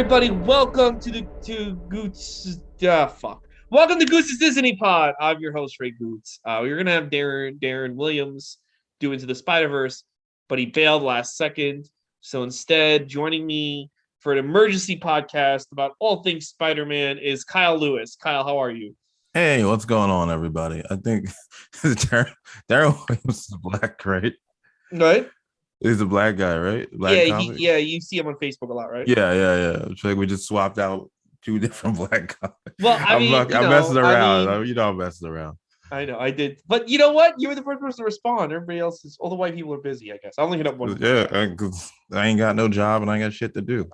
everybody. Welcome to Goots. Fuck. Welcome to Goots' Disney Pod. I'm your host, Ray Goots. We're gonna have Darren Williams do Into the Spiderverse, but he bailed last second. So instead, joining me for an emergency podcast about all things Spider-Man is Kyle Lewis. Kyle, how are you? Hey, what's going on, everybody? I think Darren Williams is black, right? Right? He's a black guy, right? Yeah, Black comic. you see him on Facebook a lot, right? Yeah. It's like we just swapped out two different black comics. Well, I mean, I'm messing around. I'm messing around. I know I did, but you know what? You were the first person to respond. Everybody else is all the white people are busy. I guess I only hit up one. Yeah, because I ain't got no job and I got shit to do.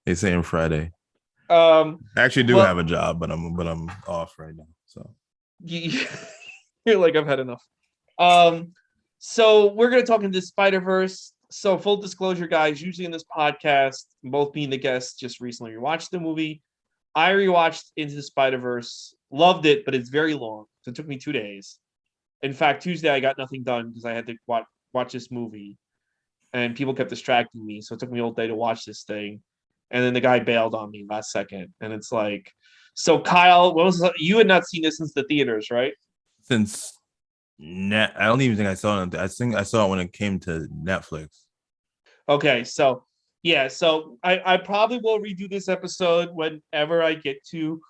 They say on Friday. Um, I actually do well, have a job, but I'm off right now. So you, you're like I've had enough. Um, so we're gonna talk into Spider-Verse. So full disclosure, guys. Usually in this podcast, both being the guests, just recently rewatched the movie. I rewatched Into the Spider-Verse, loved it, but it's very long. So it took me 2 days. In fact, Tuesday I got nothing done because I had to watch this movie, and people kept distracting me. So it took me all day to watch this thing, and then the guy bailed on me last second, and it's like, so Kyle, you had not seen this since the theaters, right? since I don't even think I saw it. I think I saw it when it came to Netflix. Okay, so yeah, so I probably will redo this episode whenever I get to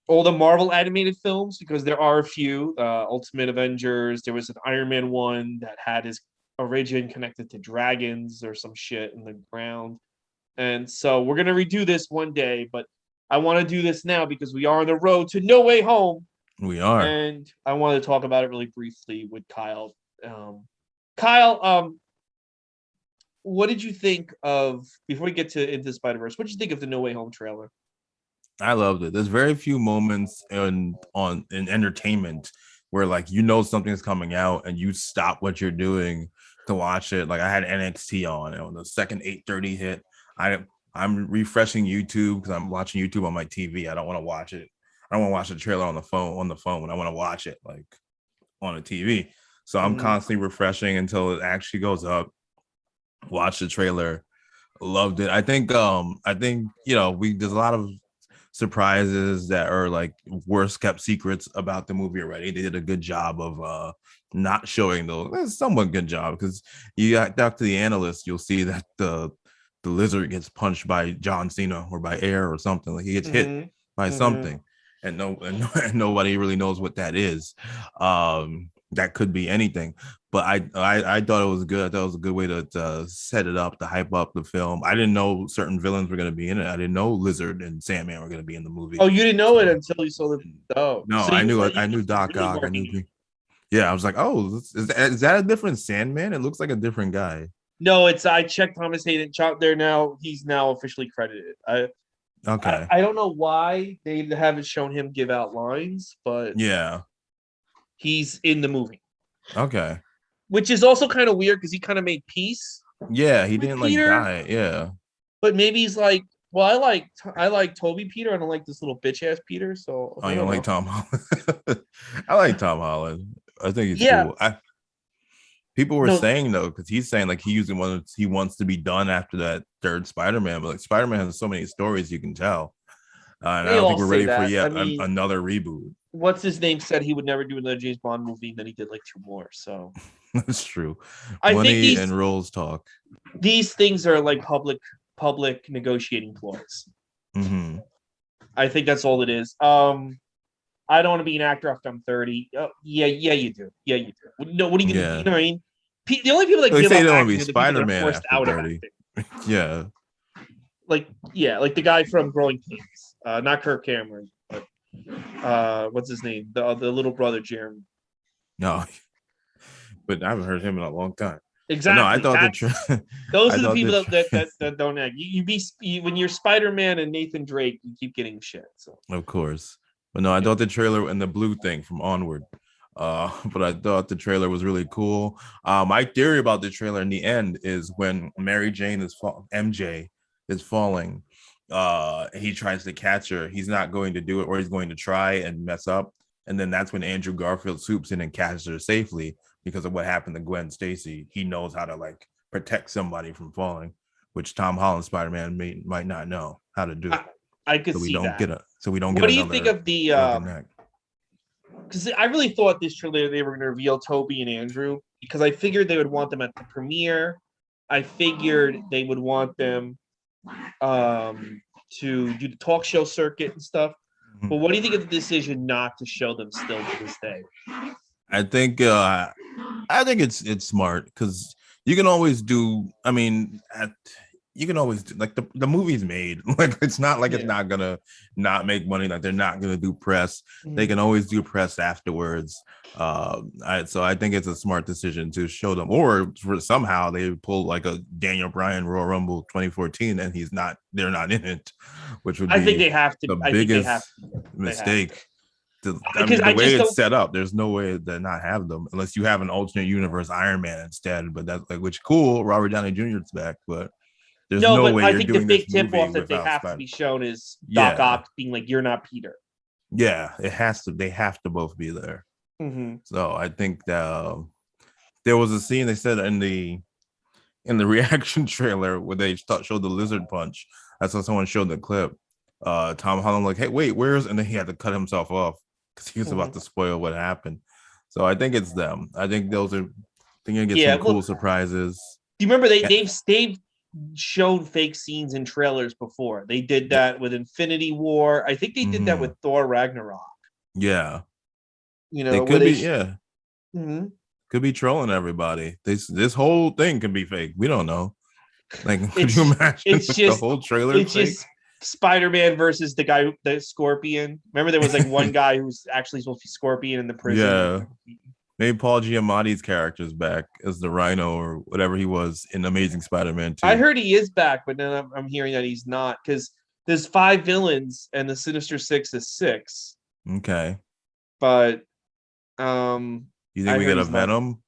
all the Marvel animated films because there are a few. Ultimate Avengers, there was an Iron Man one that had his origin connected to dragons or some shit in the ground. And so we're gonna redo this one day, but I want to do this now because we are on the road to No Way Home, We are. and I want to talk about it really briefly with Kyle. Kyle, what did you think of before we get to Into Spider-Verse? What did you think of the No Way Home trailer? I loved it. There's very few moments in entertainment where like something's coming out and you stop what you're doing to watch it. Like I had NXT on, and when the second 8:30 hit, I'm refreshing YouTube because I'm watching YouTube on my TV. I don't want to watch it. I don't want to watch the trailer on the phone. I want to watch it like on a TV. So I'm Mm-hmm. constantly refreshing until it actually goes up. Watch the trailer. Loved it. I think we there's a lot of surprises that are like worst kept secrets about the movie already. They did a good job of not showing those. It's somewhat good job because you got talk to the analyst, you'll see that the lizard gets punched by John Cena or by air or something. Like he gets hit Mm-hmm. by Mm-hmm. something, and nobody really knows what that is. That could be anything, but I thought it was good. I thought it was a good way to set it up, to hype up the film. I didn't know certain villains were going to be in it. I didn't know Lizard and Sandman were going to be in the movie. Oh, you didn't know it So until you saw the. Oh, no, so you thought I he knew was Doc really Ock. I working knew. it. Yeah, I was like, oh, is that a different Sandman? It looks like a different guy. No, it's I checked Thomas Hayden. There now. He's now officially credited. Okay. I don't know why they haven't shown him give out lines, but Yeah. he's in the movie, Okay. which is also kind of weird because he kind of made peace Yeah, he with didn't like Peter, die. Yeah. but maybe he's like, well, I like Toby Peter. I don't like this little bitch ass Peter. So Oh, I you don't don't like know. Tom Holland? I like Tom Holland. I think he's Yeah, cool. People were no, saying though, because he's saying like he wants to be done after that third Spider-Man, but like Spider-Man has so many stories you can tell, and I they don't think all we're say ready for that. I yet mean, another reboot. what's his name said he would never do another James Bond movie, and then he did like two more. So That's true. I think Money these and roles talk. these things are like public negotiating ploys. Hmm. I think that's all it is. I don't want to be an actor after I'm 30. Oh, yeah, you do. Yeah, you do. No, what are you gonna? You Yeah. know what I mean? The only people that They give say you up don't want to be acting are the people that are Spider-Man forced after out of 30. acting. Yeah. Like yeah, like the guy from Growing Pains. Not Kirk Cameron, but what's his name? The little brother Jeremy. No, but I haven't heard him in a long time. But no, I Exactly. thought Those I are the thought people the that don't act. When you're Spider Man and Nathan Drake, you keep getting shit. So of course. But no, I yeah. thought the trailer and the blue thing from Onward. But I thought the trailer was really cool. My theory about the trailer in the end is when MJ is falling, he tries to catch her. He's not going to do it, or he's going to try and mess up. And then that's when Andrew Garfield swoops in and catches her safely because of what happened to Gwen Stacy. He knows how to like protect somebody from falling, which Tom Holland Spider-Man might not know how to do it. I could So we see don't that. get What do you think of the broken neck. because I really thought this trailer they were going to reveal Toby and Andrew because I figured they would want them at the premiere. I figured they would want them to do the talk show circuit and stuff. But what do you think of the decision not to show them still to this day? I think it's smart because you can always do. I mean, you can always do, like the movie's made. Like it's not like it's not gonna not make money. Like they're not gonna do press. They can always do press afterwards. So I think it's a smart decision to show them, or for somehow they pull like a Daniel Bryan Royal Rumble 2014 and they're not in it, which would be I think they have to. the I think they have biggest to. mistake. I Because mean, the I way just it's don't. set up, there's no way to not have them unless you have an alternate universe Iron Man instead. But that's like, which cool, Robert Downey Jr. is back, but there's No, no but way I you're think the doing this big tip movie off that they without have to Spider. be shown is Doc Ock being like, "You're not Peter." Yeah, it has to. They have to both be there. Mm-hmm. So I think that there was a scene they said in the reaction trailer where they showed the lizard punch. I saw someone showed the clip. Tom Holland like, hey, wait, where's? And then he had to cut himself off because he was about to spoil what happened. So I think it's them. I think those are. I think you're gonna get some cool surprises. Do you remember they've shown fake scenes in trailers before? They did that with Infinity War. I think they did that with Thor Ragnarok. Yeah, you know, they could be. Could be trolling everybody. This whole thing could be fake. We don't know. Like, could you imagine the whole trailer? It's fake? Just Spider-Man versus the Scorpion. Remember, there was like one guy who's actually supposed to be Scorpion in the prison. Yeah. Maybe Paul Giamatti's character's back as the Rhino or whatever he was in Amazing Spider-Man 2. I heard he is back, but then I'm hearing that he's not because there's 5 villains and the Sinister Six is 6. Okay. But you think we get a Venom?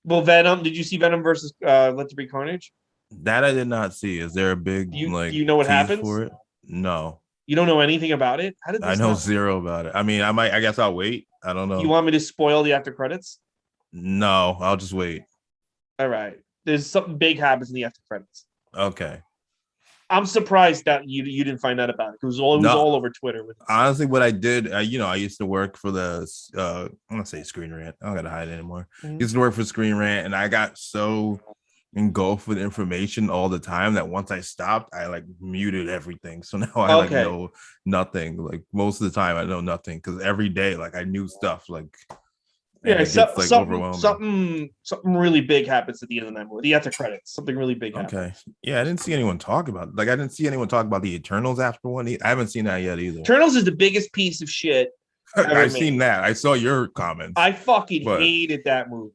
Well, Venom. Did you see Venom versus Let There Be Carnage? That I did not see. Is there a big do you know what happens for it? No. You don't know anything about it? How did I know zero about it? I mean, I guess I'll wait. I don't know. You want me to spoil the after credits? No, I'll just wait. All right. There's something big happens in the after credits. Okay. I'm surprised that you didn't find out about it. It was all over Twitter. Honestly, what I did, I used to work for the I'm gonna say Screen Rant. I don't gotta hide it anymore. Used to work for Screen Rant, and I got so engulfed with information all the time that once I stopped, I like muted everything. So now I like know nothing. Like most of the time, I know nothing because every day, like I knew stuff. Like something really big happens at the end of that movie. The after credits, something really big happens. Okay, yeah, I didn't see anyone talk about it. Like I didn't see anyone talk about the Eternals after one. I haven't seen that yet either. Eternals is the biggest piece of shit. I've seen that. I saw your comments. I fucking hated that movie.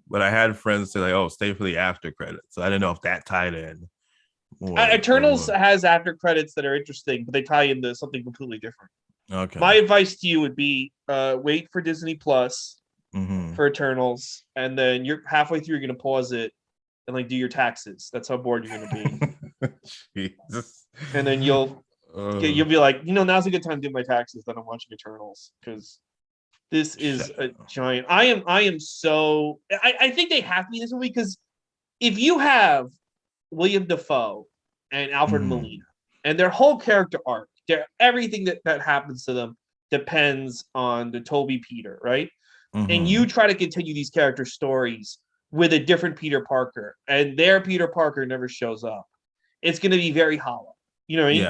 But I had friends say like, "Oh, stay for the after credits." So I didn't know if that tied in. Eternals has after credits that are interesting, but they tie into something completely different. Okay. My advice to you would be wait for Disney Plus for Eternals, and then you're halfway through. You're gonna pause it and like do your taxes. That's how bored you're gonna be. Jesus. And then you'll be like, now's a good time to do my taxes. Then I'm watching Eternals because this is a giant. I am so. I think they have to be in this movie because if you have William Dafoe and Alfred Molina and their whole character arc, everything that happens to them depends on the Toby Peter, right? And you try to continue these character stories with a different Peter Parker, and their Peter Parker never shows up. It's going to be very hollow. You know what I mean?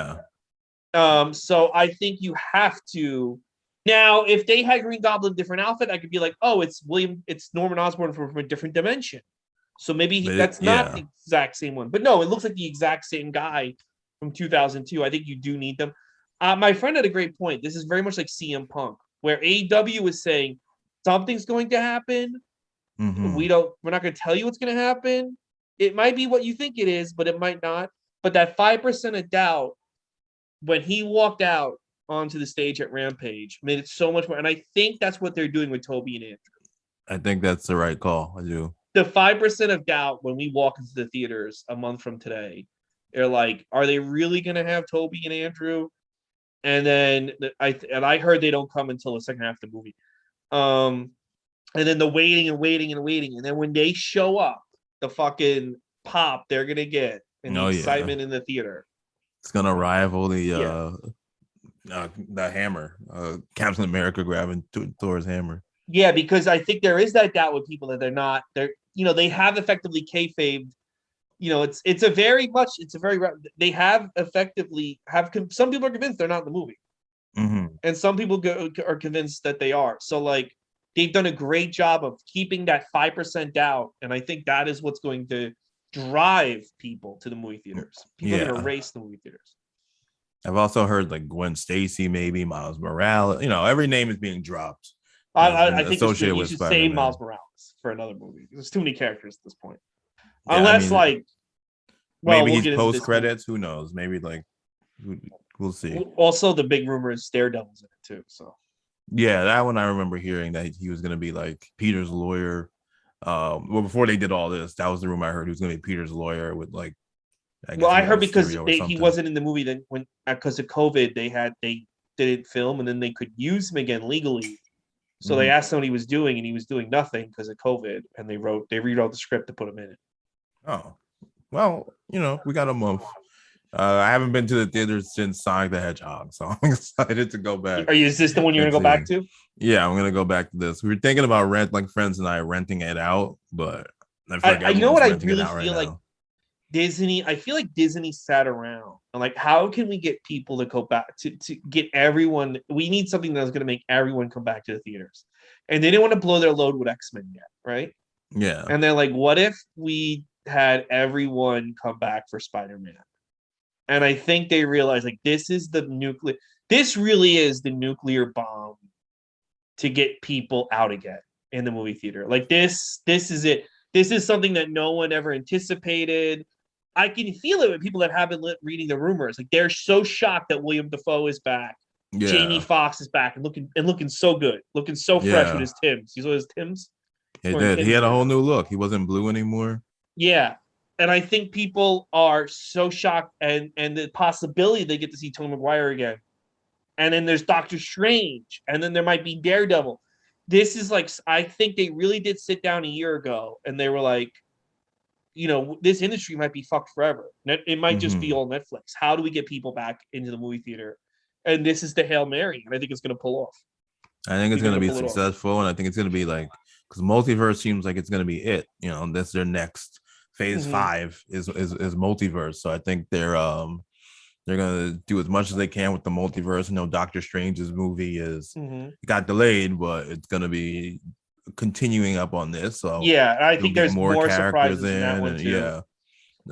Yeah. So I think you have to. Now, if they had Green Goblin different outfit, I could be like, oh, it's Norman Osborn from a different dimension. So maybe that's not the exact same one. But no, it looks like the exact same guy from 2002. I think you do need them. My friend had a great point. This is very much like CM Punk, where AEW is saying something's going to happen. We're not going to tell you what's going to happen. It might be what you think it is, but it might not. But that 5% of doubt when he walked out onto the stage at Rampage made it so much more. And I think that's what they're doing with Toby and Andrew. I think that's the right call. I do. The 5% of doubt when we walk into the theaters a month from today, they're like, are they really going to have Toby and Andrew? And then I heard they don't come until the second half of the movie. And then the waiting. And then when they show up, the fucking pop they're going to get and the excitement in the theater. It's gonna rival Yeah. the hammer, Captain America grabbing Thor's hammer. Yeah, because I think there is that doubt with people that they have effectively kayfabe. It's a very much it's a very they have effectively have some people are convinced they're not in the movie, Mm-hmm. and some people are convinced that they are. So like they've done a great job of keeping that 5% doubt, and I think that is what's going to drive people to the movie theaters. People are going to Yeah. race the movie theaters. I've also heard like Gwen Stacy, maybe Miles Morales. Every name is being dropped that's I been think it's good. associated You with should save Spider-Man. Miles Morales for another movie. There's too many characters at this point. Yeah, I Unless mean, like, well, maybe we'll he's get into post this movie. credits. Who knows? Maybe like we'll see. Also, the big rumor is Daredevil's in it too. So Yeah, that one I remember hearing that he was gonna be like Peter's lawyer. Well, before they did all this, that was the rumor I heard. He was gonna be Peter's lawyer with like, I well, guess I Rey heard because Mysterio or he something. wasn't in the movie then when because of COVID they didn't film and then they could use him again legally. So they Mhm. asked him what he was doing and he was doing nothing because of COVID and they rewrote the script to put him in it. Oh, well, we got a month. I haven't been to the theaters since Sonic the Hedgehog, so I'm excited to go back Is this the one you're and gonna go back see. to? Yeah, I'm gonna go back to this. We were thinking about like friends and I renting it out, but I feel like You know what everyone's I renting it really out right feel like now. I feel like Disney sat around and like, how can we get people to go back to get everyone? We need something that's going to make everyone come back to the theaters. And they didn't want to blow their load with X-Men yet, right? Yeah, And they're like, what if we had everyone come back for Spider-Man? And I think they realized like this really is the nuclear bomb to get people out again in the movie theater. Like this is it. This is something that no one ever anticipated. I can feel it with people that have been reading the rumors. Like they're so shocked that William Dafoe is back, Jamie yeah, Foxx is back, and looking so good, looking so fresh with yeah. his Tims. You saw his Tims? He's He wearing did. He Tims had a right whole now. new look. He wasn't blue anymore. Yeah, and I think people are so shocked, and the possibility they get to see Tobey Maguire again, and then there's Doctor Strange, and then there might be Daredevil. This is like I think they really did sit down a year ago, and they were like, this industry might be fucked forever. It might just be Hmm. all Netflix. How do we get people back into the movie theater? And this is the Hail Mary, and I think it's going to pull off. I think I it's think they're gonna going to be pull it off. successful, and I think it's gonna be like because multiverse seems like it's gonna be it. That's their next phase Mm-hmm. 5 is multiverse. So I think they're gonna do as much as they can with the multiverse. Doctor Strange's movie is Mm-hmm. got delayed, but it's gonna be continuing up on this. So Yeah, I you'll think get there's more more characters surprises in that in, one and too. yeah,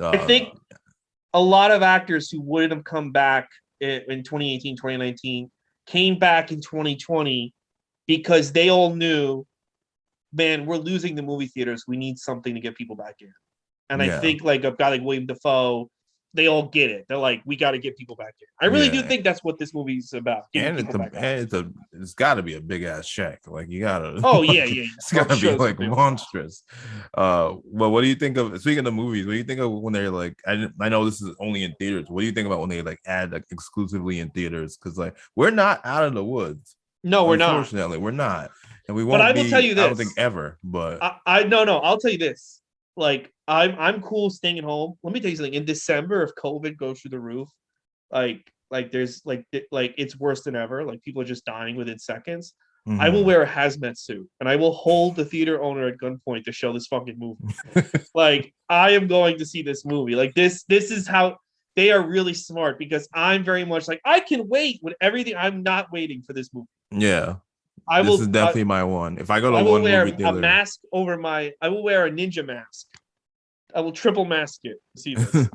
I uh, think a lot of actors who wouldn't have come back in 2018, 2019 came back in 2020 because they all knew, man, we're losing the movie theaters. We need something to get people back in. And I yeah, think like a guy like William Dafoe, they all get it. They're like, we got to get people back in. I really do yeah. think that's what this movie's about, getting And people back out. it's got to be a big ass check. Like you gotta, Oh yeah, like yeah, it's yeah. I'm gotta sure be it's a like big one. monstrous. Well, what do you think of speaking of movies? What do you think of when they're like? I know this is only in theaters. What do you think about when they like add like exclusively in theaters? Because like we're not out of the woods. No, we're not. Unfortunately, we're not, and we But I won't will tell be. you I don't think this. ever. But I no. I'll tell you this. Like I'm cool staying at home. Let me tell you something. In December, if COVID goes through the roof, there's like it's worse than ever. Like people are just dying within seconds. I will mhm. wear a hazmat suit and I will hold the theater owner at gunpoint to show this fucking movie. Like I am going to see this movie. Like this is how they are really smart because I'm very much like I can wait with everything. I'm not waiting for this movie. Yeah, I this is will definitely my one. If I go to I will one movie wear a theater. mask over my. I will wear a ninja mask. I will triple mask it to see this.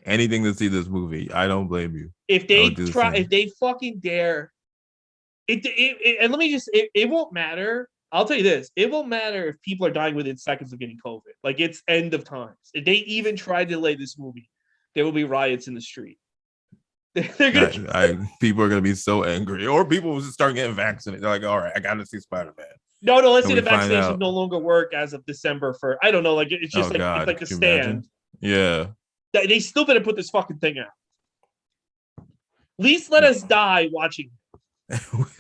Anything to see this movie. I don't blame you. If I they would do the try, if same. they fucking dare, and let me just, it won't matter. I'll tell you this: it won't matter if people are dying within seconds of getting COVID. Like it's end of times. If they even try to delay this movie, there will be riots in the street. They're gonna. People are gonna be so angry, or people will just start getting vaccinated. They're like, "All right, I got to see Spider-Man," No. Let's and say the we find vaccinations out. no longer work as of December 1st. I don't know. Like it's Oh just like it's God, like the could you imagine? stand. Yeah, They still better put this fucking thing out. At least let us die watching.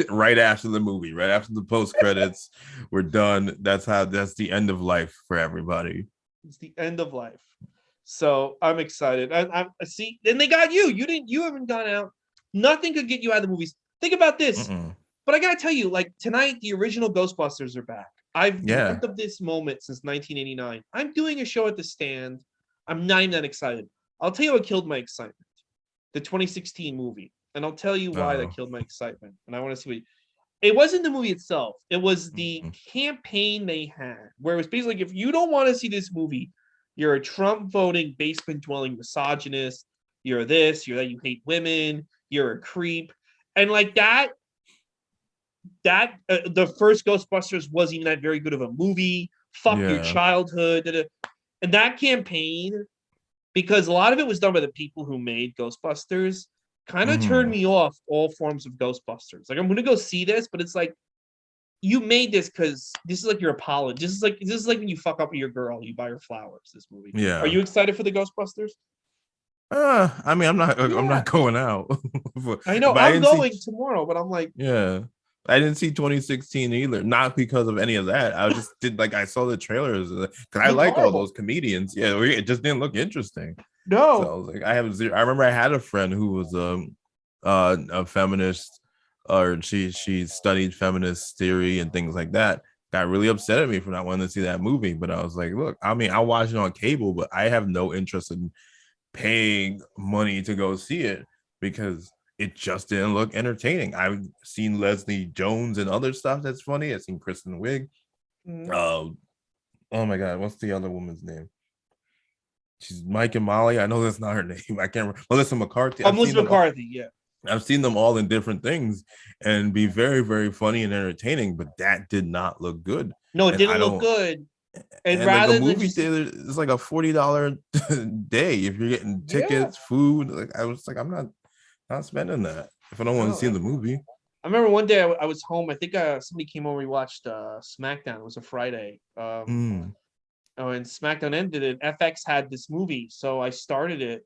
right after the movie, right after the post credits, we're done. That's the end of life for everybody. It's the end of life. So I'm excited. I see. And they got you. You haven't gone out. Nothing could get you out of the movies. Think about this. Mm-mm. But I gotta tell you, like tonight, the original Ghostbusters are back. I've Yeah. dreamt of this moment since 1989. I'm doing a show at the Stand. I'm not even that excited. I'll tell you what killed my excitement. The 2016 movie. And I'll tell you why that Oh. killed my excitement. And I want to see what it wasn't the movie itself. It was the Mm-mm. campaign they had, where it was basically like, if you don't want to see this movie, you're a Trump voting, basement dwelling misogynist. You're this, you're that, you hate women, you're a creep. And like the first Ghostbusters wasn't even that very good of a movie. Fuck your Yeah. childhood. Da, da. And that campaign, because a lot of it was done by the people who made Ghostbusters, kind of turned Mm-hmm. me off all forms of Ghostbusters. Like I'm gonna go see this, but it's like you made this because this is like your apology. This is like when you fuck up with your girl, you buy her flowers. This movie. Are Yeah. you excited for the Ghostbusters? I mean, I'm Yeah, not going out, I know. but I I'm didn't see. going tomorrow, but I'm like, Yeah, I didn't see 2016 either. Not because of any of that. I just did like I saw the trailers because I looked like all horrible. those comedians. Yeah, it just didn't look interesting. So I No, was like, I have zero. I remember I had a friend who was a feminist, or she studied feminist theory and things like that. Got really upset at me for not wanting to see that movie. But I was like, look, I mean, I'll watch it on cable, but I have no interest in paying money to go see it because it just didn't look entertaining. I've seen Leslie Jones and other stuff that's funny. I've seen Kristen Wiig. mm, Uh, oh my god, what's the other woman's name? She's Mike and Molly. I know that's not her name. I can't remember. Melissa McCarthy. I'm Melissa McCarthy. Yeah, I've seen them all in different things and be very, very funny and entertaining, but that did not look good. no, it And I didn't look don't good. And and like a rather than movie just theater is like a $40 day if you're getting yeah, tickets, food. Like I was like, I'm not spending that if I don't want to see no. the movie. I remember one day I was home. I think somebody came over. We watched SmackDown. It was a Friday. Mm, Oh, and SmackDown ended, and FX had this movie, so I started it.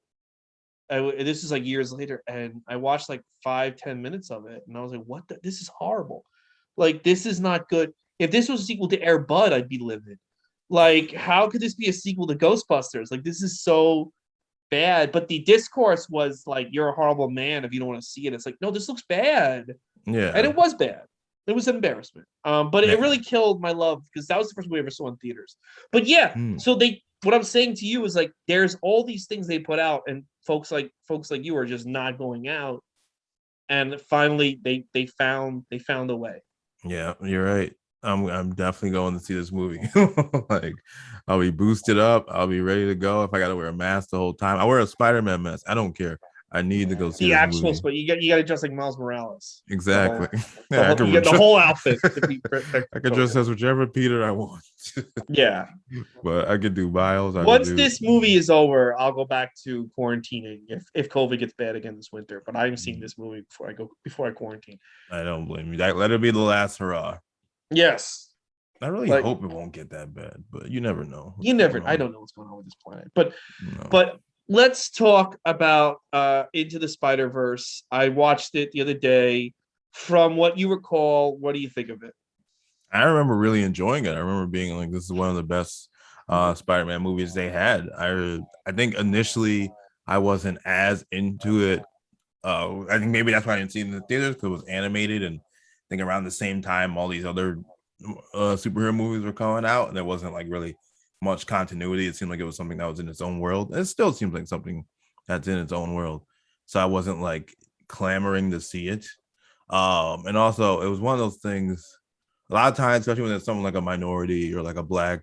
This is like years later, and I watched like 5-10 minutes of it, and I was like, "What? This is horrible. Like, this is not good. If this was a sequel to Air Bud, I'd be livid. Like, how could this be a sequel to Ghostbusters? Like, this is so bad." But the discourse was like, "You're a horrible man if you don't want to see it." It's like, no, this looks bad, and yeah. it was bad. It was an embarrassment. But it Yeah. really killed my love because that was the first movie I ever saw in theaters. But yeah, Mm, so what I'm saying to you is like there's all these things they put out, and folks like you are just not going out. And finally they found a way. yeah, you're right. I'm definitely going to see this movie. Like I'll be boosted up. I'll be ready to go. If I gotta wear a mask the whole time, I wear a Spider-Man mask. I don't care. I need to go see The this actual movie. split, you got to dress like Miles Morales. The Exactly. whole the Yeah, I whole you could get the dress. whole outfit to be I could dress COVID. as whichever Peter I want. Yeah. But I could do Miles. I could Once do. this movie is over, I'll go back to quarantining if COVID gets bad again this winter. But I'm seeing this movie before I quarantine. I don't blame you. Let it be the last hurrah. Yes. I really Like hope it won't get that bad, but you never know what's you going never I on. don't know what's going on with this planet. But No. but let's talk about Into the Spider-Verse. I watched it the other day. From what you recall, what do you think of it? I remember really enjoying it. I remember being like, this is one of the best Spider-Man movies they had. I think initially I wasn't as into it. I think maybe that's why I didn't see it in the theaters because it was animated, and I think around the same time all these other superhero movies were coming out, and there wasn't like really much continuity. It seemed like it was something that was in its own world. And it still seems like something that's in its own world. So I wasn't like clamoring to see it. And also it was one of those things. A lot of times, especially when there's someone like a minority or like a black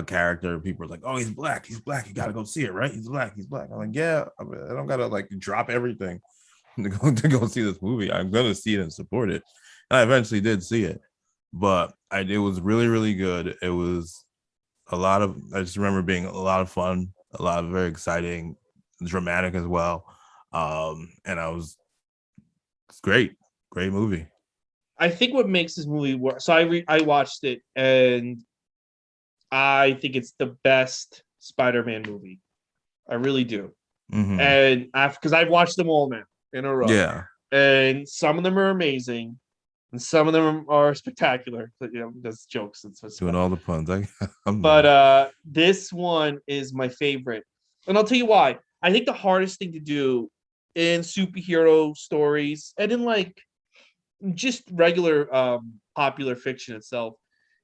character, people are like, "Oh, he's black. He's black. You gotta go see it, right? He's black. He's black." I'm like, "Yeah, I don't gotta like drop everything to go see this movie. I'm gonna see it and support it." And I eventually did see it, but it was really, really good. It was a lot of. I just remember being a lot of fun, a lot of very exciting, dramatic as well. And it's great, great movie. I think what makes this movie work. So I watched it, and I think it's the best Spider-Man movie. I really do. Mm-hmm. And because I've watched them all now in a row, Yeah, and some of them are amazing, and some of them are spectacular. But, that's jokes. doing all the puns. I'm But done. this one is my favorite. And I'll tell you why. I think the hardest thing to do in superhero stories and in like just regular popular fiction itself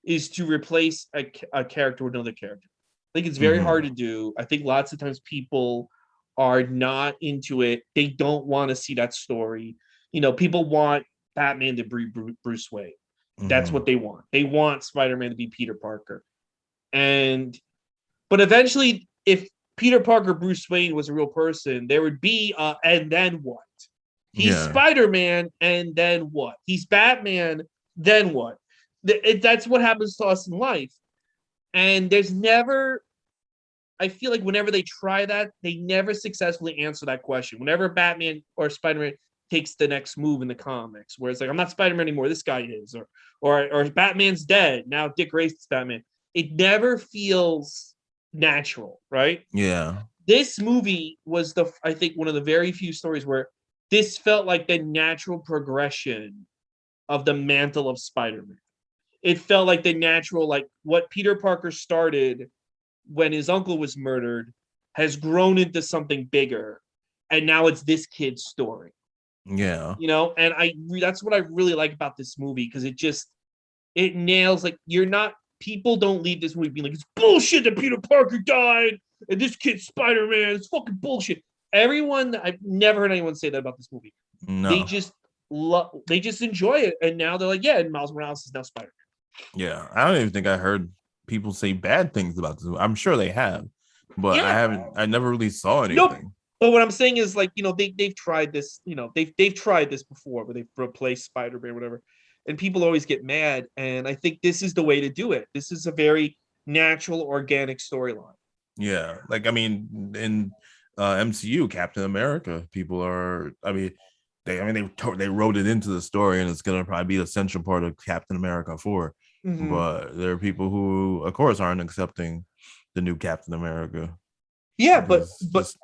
is to replace a character with another character. I think it's very hard Mm-hmm. to do. I think lots of times people are not into it. They don't want to see that story. People want Batman to be Bruce Wayne. That's Mm-hmm. what they want. They want Spider-Man to be Peter Parker. And but eventually, if Peter Parker, Bruce Wayne was a real person, there would be and then what? He's Yeah. Spider-Man, and then what? He's Batman, then what? That's what happens to us in life. And there's never, I feel like whenever they try that, they never successfully answer that question. Whenever Batman or Spider-Man takes the next move in the comics, where it's like, I'm not Spider-Man anymore, this guy is, or Batman's dead, now Dick Grayson's Batman. It never feels natural, right? Yeah. This movie was I think one of the very few stories where this felt like the natural progression of the mantle of Spider-Man. It felt like the natural, like what Peter Parker started when his uncle was murdered has grown into something bigger, and now it's this kid's story. Yeah. And that's what I really like about this movie, because it nails, like, you're not people don't leave this movie being like, it's bullshit that Peter Parker died and this kid's Spider-Man. It's fucking bullshit. I've never heard anyone say that about this movie. They No. just they just enjoy it, and now they're like, yeah, and Miles Morales is now Spider-Man. Yeah. I don't even think I heard people say bad things about this. I'm sure they have, but Yeah, I never really saw nope. anything. But what I'm saying is, like, they've tried this. They've tried this before, where they've replaced Spider-Man, or whatever, and people always get mad. And I think this is the way to do it. This is a very natural, organic storyline. Yeah. Like, I mean, in MCU, Captain America, people are, they wrote it into the story, and it's going to probably be the central part of Captain America 4. Mm-hmm. But there are people who, of course, aren't accepting the new Captain America Yeah, but because but just,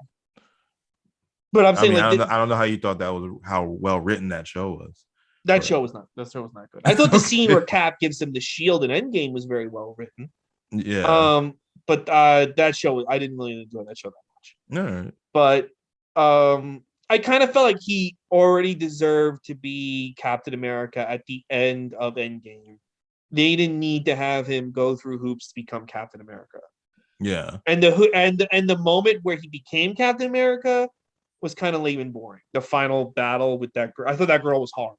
but I'm I saying, mean, like, I don't know how you thought that was, how well written that show was, but that show was not good. I thought the scene where Cap gives him the shield in Endgame was very well written. yeah. Um, but that show, I didn't really enjoy that show that much. All right. But I kind of felt like he already deserved to be Captain America at the end of Endgame. They didn't need to have him go through hoops to become Captain America. Yeah. And the moment where he became Captain America was kind of lame and boring. The final battle with that girl, I thought that girl was hard.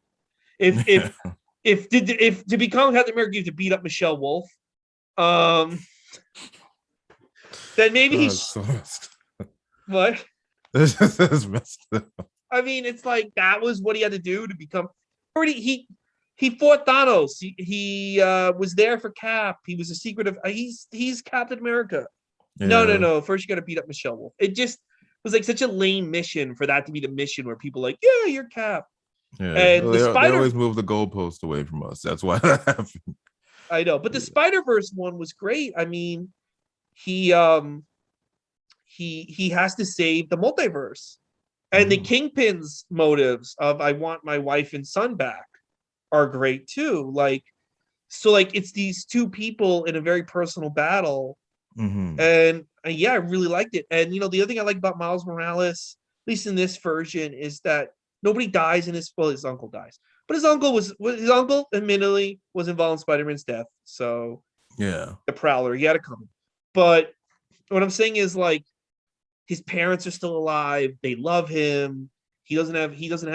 If to become Captain America, you have to beat up Michelle Wolf. Um, then maybe So messed what? It's messed up. I mean, it's like that was what he had to do to become. Already, he fought Thanos. He was there for Cap. He was a secret of. He's Captain America. No, no, Yeah. no. First, you got to beat up Michelle Wolf. It just was like such a lame mission for that to be the mission where people are like, yeah, you're Cap. Yeah. And the They always move the goalpost away from us. That's why that happened. I know, but the Yeah. Spider-Verse one was great. I mean, he um he has to save the multiverse. And the Mhm. Kingpin's motives of I want my wife and son back are great too. Like it's these two people in a very personal battle. Mhm. And yeah, I really liked it. And the other thing I like about Miles Morales, at least in this version, is that nobody dies in his uncle dies. But his uncle admittedly was involved in Spider-Man's death. So Yeah. the Prowler, he had it coming. But what I'm saying is, like, his parents are still alive. They love him. He doesn't have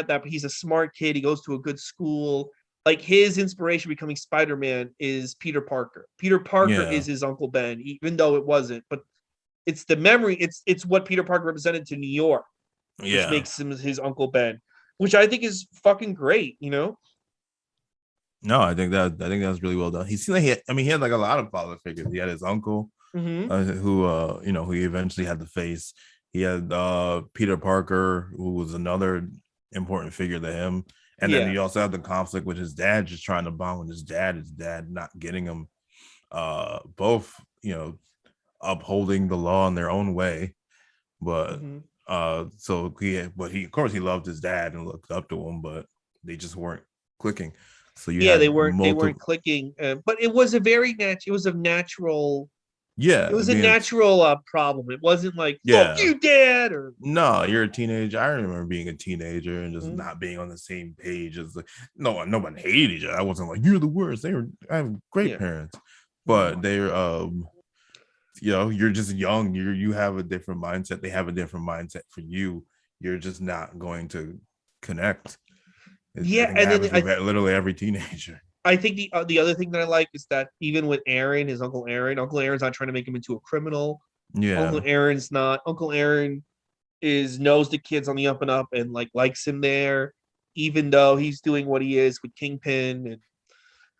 that, but he's a smart kid. He goes to a good school. Like, his inspiration becoming Spider-Man is Peter Parker. Peter Parker Yeah. is his Uncle Ben, even though it wasn't. But it's the memory. It's what Peter Parker represented to New York, which Yeah. makes him his Uncle Ben, which I think is fucking great. No, I think that's really well done. He seemed like he had like a lot of father figures. He had his uncle, Mm-hmm. who he eventually had to face. He had Peter Parker, who was another important figure to him. And then Yeah. he also had the conflict with his dad, just trying to bond with his dad not getting him, both, upholding the law in their own way. But Mm-hmm. he of course he loved his dad and looked up to him, but they just weren't clicking. So you Yeah, they had weren't multiple. clicking, but it was a very natural. It was a natural Yeah, It was a being natural problem. It wasn't like "fuck yeah. you, dad" or No, you're a teenager. I remember being a teenager and just mm, not being on the same page as like no one hated each other. I wasn't like you're the worst. I have great yeah. parents, Mhm. but they're you're just young. You have a different mindset. They have a different mindset for you. You're just not going to connect. I Yeah, think that and then happens with literally every teenager. I think the other thing that I like is that even with Aaron, his Uncle Aaron's not trying to make him into a criminal. Yeah, Uncle Aaron's not. Uncle Aaron is knows the kid's on the up and up and like likes him there, even though he's doing what he is with Kingpin and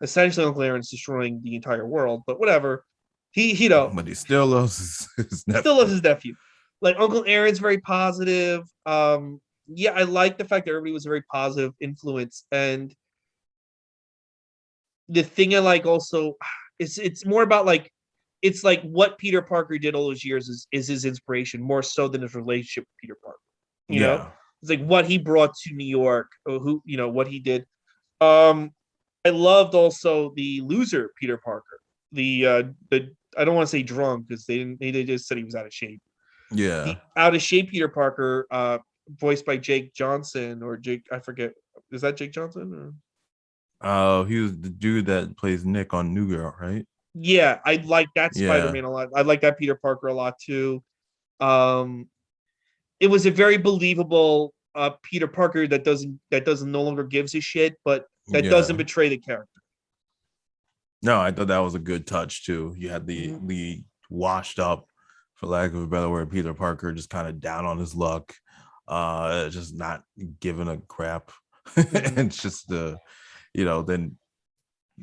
essentially Uncle Aaron's destroying the entire world. But whatever, he but he still loves his still loves nephew. his nephew. Like Uncle Aaron's very positive. Yeah, I like the fact that everybody was a very positive influence. And the thing I like also it's more about like it's like what Peter Parker did all those years is his inspiration more so than his relationship with Peter Parker. You know, Yeah, it's like what he brought to New York, or who what he did. Um, I loved also the loser Peter Parker. The I don't want to say drunk because they just said he was out of shape. yeah. The out of shape Peter Parker, voiced by Jake Johnson or Jake, I forget. Is that Jake Johnson? Or? He was the dude that plays Nick on New Girl, right? Yeah, I like that Yeah, Spider-Man a lot. I like that Peter Parker a lot too. Um, it was a very believable Peter Parker that doesn't no longer gives a shit, but that doesn't yeah. betray the character. No, I thought that was a good touch too. You had Mhm. the washed up, for lack of a better word, Peter Parker just kind of down on his luck, just not giving a crap. Mhm. It's just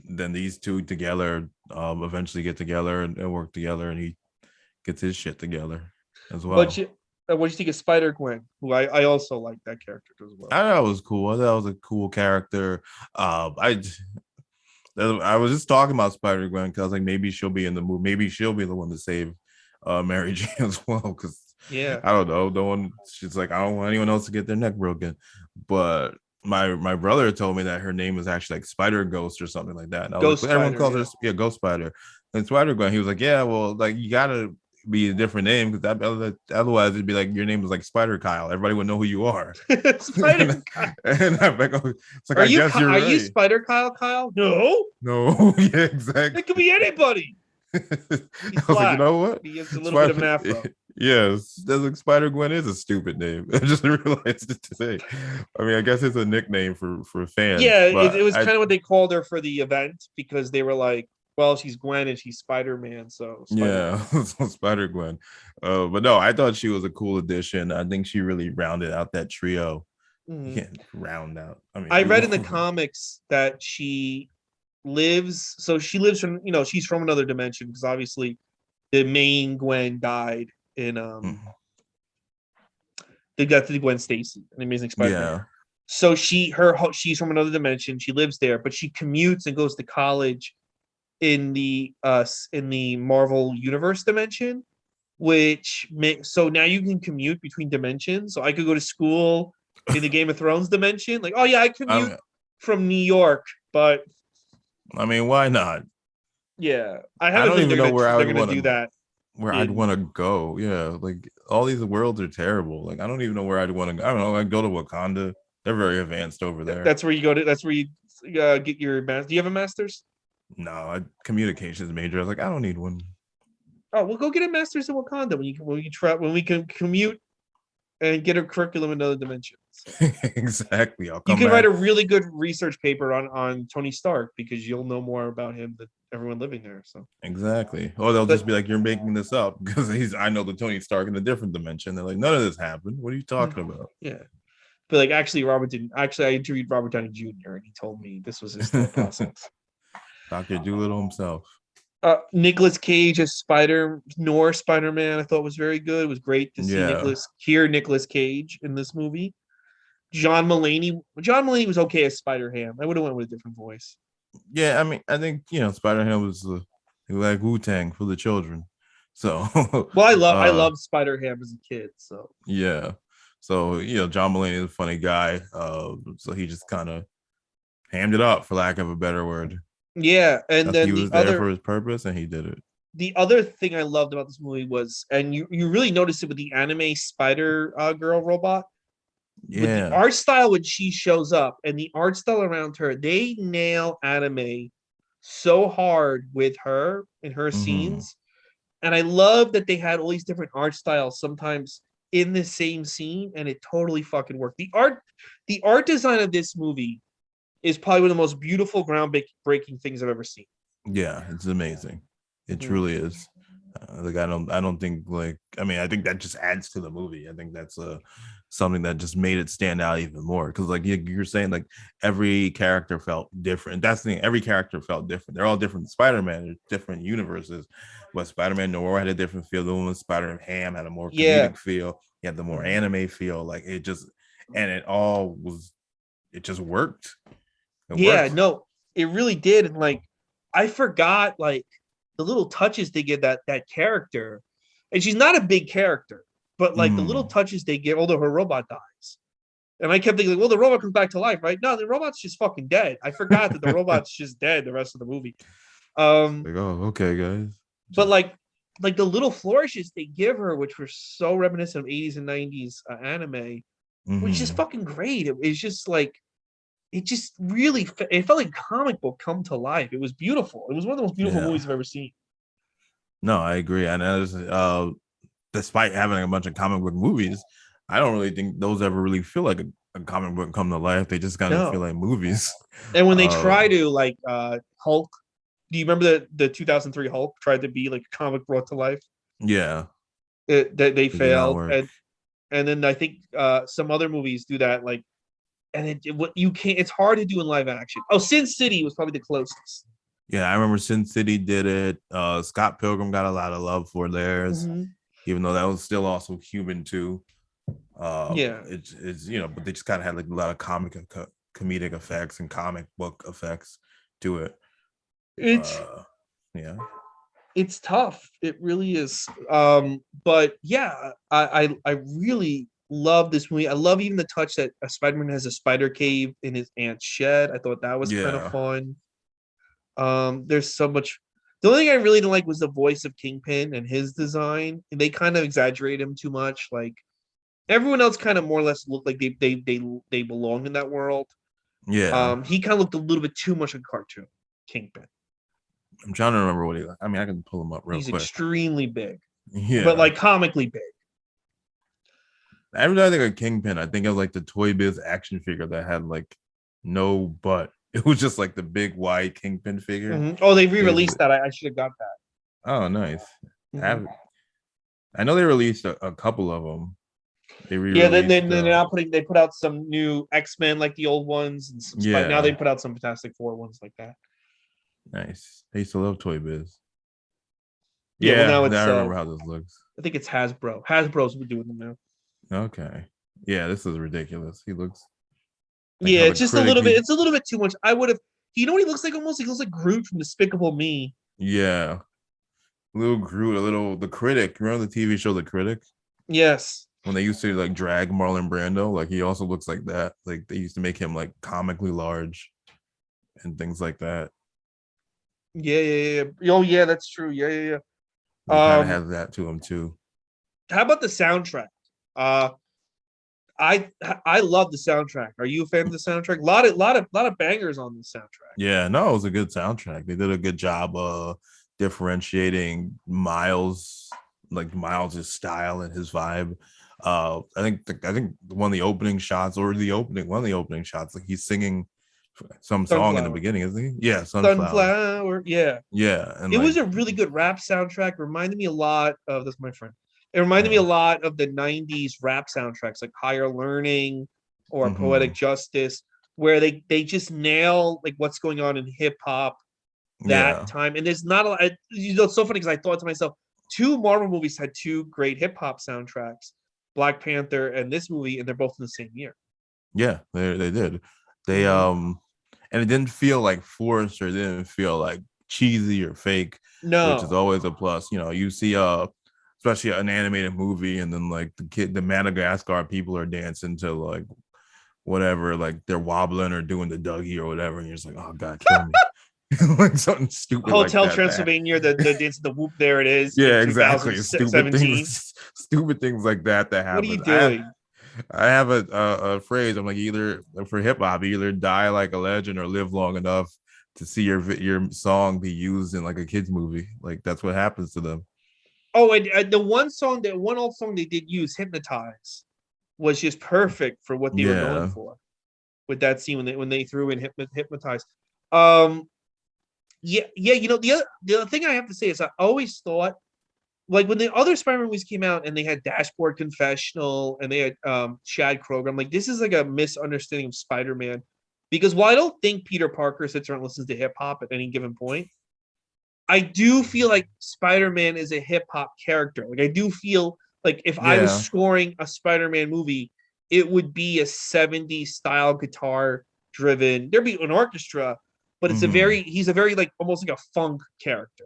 then these two together eventually get together and work together, and he gets his shit together as But well. what do you think of Spider Gwen? Who I also like that character as well. I thought it was cool. I thought it was a cool character. I was just talking about Spider Gwen because like maybe she'll be in the movie. Maybe she'll be the one to save Mary Jane as well. Because Yeah. I don't know. No one. She's like I don't want anyone else to get their neck broken. But my brother told me that her name was actually like Spider Ghost or something like that. And I was like, Ghost well, everyone Spider, calls yeah. her Ghost Spider and Spider Gwen. He was like, yeah, well, like you gotta be a different name because otherwise it'd be like your name was like Spider Kyle. Everybody would know who you are. Spider And I'm like, oh, it's like Are I you guess you're are you right. Spider Kyle? No. No, yeah, It could exactly. be anybody. I He's was like, you black. know what? He has a little bit of an Spider, afro. yes, that's like Spider Gwen is a stupid name. I just realized it today. I mean, I guess it's a nickname for fans, Yeah, it but was I kind of what they called her for the event because they were like, well, she's Gwen and she's Spider-Man, so yeah, Spider-Gwen. so Spider Gwen. But no, I thought she was a cool addition. I think she really rounded out that trio. You Mhm. can't round out. I mean, I read you in the comics that she lives from, she's from another dimension because obviously the main Gwen died in they got the Gwen Stacy, an Amazing Spider-Man. yeah, So she's from another dimension. She lives there, but she commutes and goes to college in the Marvel Universe dimension, which makes so now you can commute between dimensions. So I could go to school in the Game of Thrones dimension. Like, oh yeah, I I commute mean, from New York, but why not? yeah, I have I a don't feeling even know where I they're would gonna want do to that where I'd in want to go. Yeah, like all these worlds are terrible. Like I don't even know where I'd want to go. I don't know. I'd go to Wakanda. They're very advanced over there. that's where you go to that's where you get your master. Do you have a master's? No, communications major. I was like, I don't need one. Oh, we'll go get a master's in Wakanda when we can commute and get a curriculum in other dimensions. Exactly. I'll You come can write back. a really good research paper on Tony Stark because you'll know more about him than everyone living there. So, Exactly. Or they'll just but be like, you're making this up because I know the Tony Stark in a different dimension. They're like, none of this happened. What are you talking about? yeah, but like actually, Robert didn't. Actually, I interviewed Robert Downey Jr. and he told me this was his thought process. Dr. Doolittle himself. Nicholas Cage as Spider-Man, I thought was very good. It was great to see Yeah. Nicholas Cage in this movie. John Mulaney was okay as Spider-Ham. I would have went with a different voice. Yeah. I mean, I think, Spider-Man was like Wu-Tang for the children. So, Well, I uh, loved Spider-Ham as a kid, so yeah. So, John Mulaney is a funny guy. So he just kind of hammed it up, for lack of a better word. yeah. And That's he then was there for his purpose, and he did it. the other thing I loved about this movie was, and you really notice it with the anime Spider Girl robot, with the Yeah. art style when she shows up and the art style around her, they nail anime so hard with her and her Hmm. scenes. And I love that they had all these different art styles sometimes in the same scene, and it totally fucking worked. The art design of this movie is probably one of the most beautiful, groundbreaking things I've ever seen. Yeah, it's amazing. It Mhm. truly is. Like I don't think like I mean I think that just adds to the movie. I think that's something that just made it stand out even more because like you're saying like every character felt different. That's the thing. Every character felt different. They're all different. Spider-Man, different universes, but Spider-Man Noir had a different feel. The one with Spider-Man Ham had a more Yeah. comedic feel. He had the more Mhm. anime feel. Like it just and it all was it just worked. It Yeah, worked. no, it really did. And like I forgot like the little touches they give that character. And she's not a big character, but like the little Mm, touches they give, although her robot dies. And I kept thinking, well, the robot comes back to life, right? No, the robot's just fucking dead. I forgot that the robot's just dead the rest of the movie. Um, like oh okay guys. but Just like the little flourishes they give her, which were so reminiscent of 80s and 90s anime, was just mm-hmm. fucking great. It was just like it just really it felt like comic book come to life. It was beautiful. It was one of the most beautiful Yeah. movies I've ever seen. No, I agree. And despite having a bunch of comic book movies, I don't really think those ever really feel like a comic book come to life. They just kind of feel No. like movies. And when they Uh, try to like Hulk, do you remember the 2003 Hulk tried to be like a comic brought to life? yeah, They it did not failed, work. and then I think some other movies do that. Like, and what you can't. It's hard to do in live action. Oh, Sin City was probably the closest. Yeah, I remember Sin City did it. Scott Pilgrim got a lot of love for theirs, Mm-hmm. even though that was still also human too. Yeah, It's but they just kind of had like a lot of comedic effects and comic book effects to it. it's Uh, yeah, it's tough. It really is. But yeah, I really love this movie. I love even the touch that Spider-Man has a spider cave in his aunt's shed. I thought that was kind of yeah, fun. There's so much. The only thing I really didn't like was the voice of Kingpin and his design. They kind of exaggerate him too much. Like everyone else, kind of more or less looked like they belonged in that world. yeah. He kind of looked a little bit too much like a cartoon. Kingpin. I'm trying to remember what he. I mean, I can pull him up real He's quick. extremely big, but Yeah. like comically big. Every time I think of Kingpin, I think of like the Toy Biz action figure that had like no butt. It was just like the big wide Kingpin figure. Mhm. Oh, they It was re-released that. I should have got that. oh nice. I Mhm. have I know they released a couple of them. They Yeah, then re-released they're now putting they put out some new X-Men like the old ones and some Spy. Now they yeah, put out some Fantastic Four ones like that. nice. I used to love Toy Biz. Yeah, well Yeah, now I it's remember how this looks. I think it's Hasbro. Hasbro's doing them now. Okay. Yeah, this is ridiculous. He looks like Yeah, how the it's just a critic little bit. It's a little bit too much. I would have. You know what he looks like? Almost he looks like Groot from Despicable Me. yeah. Little Groot, a little the critic. Remember the TV show The Critic? Yes. When they used to like drag Marlon Brando, like he also looks like that. Like they used to make him like comically large and things like that. Yeah. Oh yeah, that's true. Yeah. He kind of Um, has that to him too. how about the soundtrack? Uh, I I love the soundtrack. Are you a fan of the soundtrack? A lot of bangers on the soundtrack. Yeah, no, it was a good soundtrack. They did a good job differentiating Miles, like Miles's style and his vibe. I think one of the opening shots or one of the opening shots, like he's singing some song in the Sunflower. beginning, isn't he? Yeah, Sunflower. Sunflower. Yeah. Yeah, and It was like a really good rap soundtrack. Reminded me a lot of this, my friend. It reminded me a yeah. lot of the 90s rap soundtracks like Higher Learning or Poetic Hmm. Justice, where they just nail like what's going on in hip hop that Yeah. time. And there's not a lot, it's so funny because I thought to myself, two Marvel movies had two great hip hop soundtracks, Black Panther and this movie, and they're both in the same year. Yeah, they did. They Mm-hmm. and it didn't feel like forced or it didn't feel like cheesy or fake, which is No. always a plus. You know, you see especially an animated movie and then like the Madagascar people are dancing to like whatever, like they're wobbling or doing the Dougie or whatever, and you're just like, oh god, kill me. like something stupid like Hotel that. Transylvania, the dance, the whoop. There it is. In Yeah, exactly. Stupid 2017. things, stupid things like that What are you happen. doing? I have a phrase. I'm like, either for hip hop, either die like a legend or live long enough to see your song be used in like a kids movie. Like that's what happens to them. Oh, and the one old song they did use, "Hypnotize," was just perfect for what they were going Yeah. for with that scene when they threw in "Hypnotize." Um, yeah. The other thing I have to say is I always thought like when the other Spider-Man movies came out and they had Dashboard Confessional and they had Chad Kroger, I'm like, this is like a misunderstanding of Spider-Man. Because while I don't think Peter Parker sits around and listens to hip hop at any given point, I do feel like Spider-Man is a hip hop character. Like I do feel like if I was Yeah. scoring a Spider-Man movie, it would be a 70s style guitar driven. There'd be an orchestra, but Hmm. he's a very like almost like a funk character.